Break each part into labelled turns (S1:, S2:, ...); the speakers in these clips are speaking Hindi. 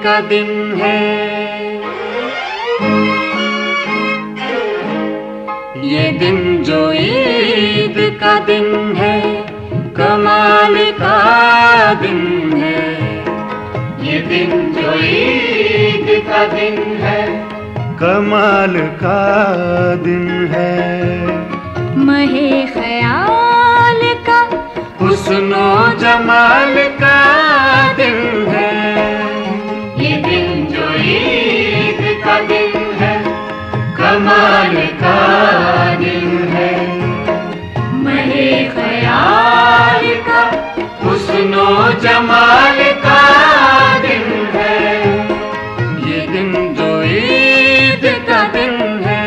S1: का दिन है। ये दिन जो ईद का दिन है, कमाल का दिन है। ये दिन जो ईद का दिन है, कमाल का दिन है।
S2: महे ख्याल का
S1: हुस्नो जमाल का दिन है। ये दिन जो ईद का दिन है, कमाल का दिन है।
S2: महे ख्याल का
S1: हुस्नो जमाल का दिन है। ये दिन जो ईद का दिन है।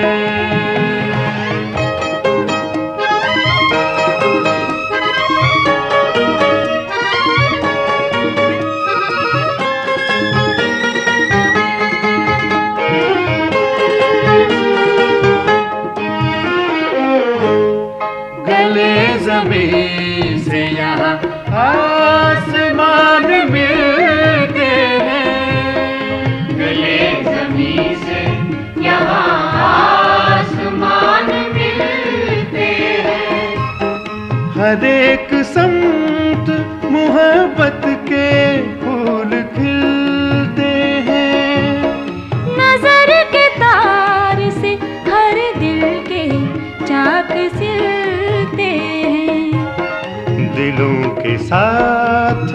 S1: गले ज़मीन से यहाँ आसमान मिलते हैं।
S2: गले ज़मीन से यहाँ आसमान मिलते हैं।
S1: हर एक समत मोहब्बत के फूल खिलते हैं।
S2: नजर के तार से हर दिल के चाक सिलते हैं।
S1: दिलों के साथ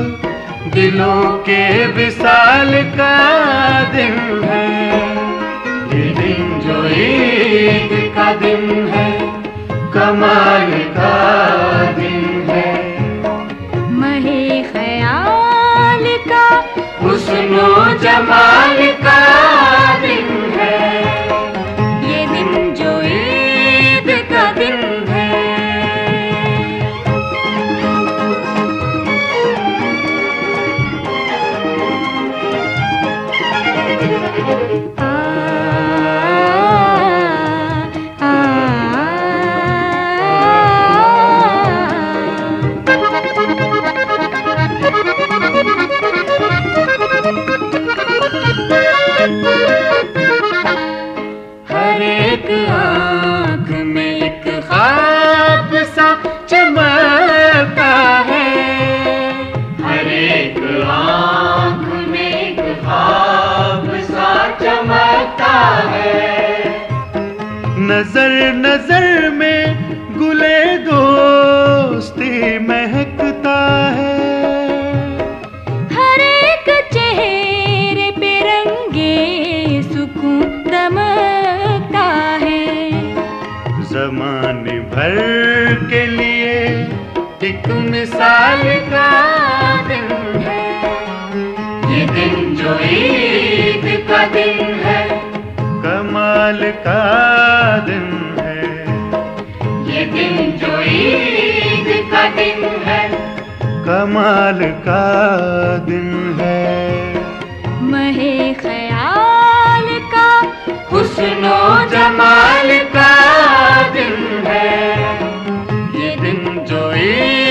S1: दिलों के विसाल का दिन है। ये दिन जो ईद का दिन है, कमाल का दिन है।
S2: महे ख्याल का
S1: हुस्नो जमाल का दिन है।
S2: ये दिन जो ईद का दिन है।
S1: हर एक आँख में एक ख्वाब सा चमकता है।
S2: हर एक आँख में एक ख्वाब सा चमकता है।
S1: नजर नजर में गुले दोस्ती महकता है।
S2: हर एक चेहरे पे रंगे सुकून दमकता है।
S1: ज़माने भर के लिए एक मिसाल का दिन है। ये दिन जो ईद का दिन है, कमाल का दिन है। ये दिन जो ईद का दिन है, कमाल का दिन है।
S2: महे ख्याल का
S1: हुस्नो जमाल का दिन है। ये दिन जो ईद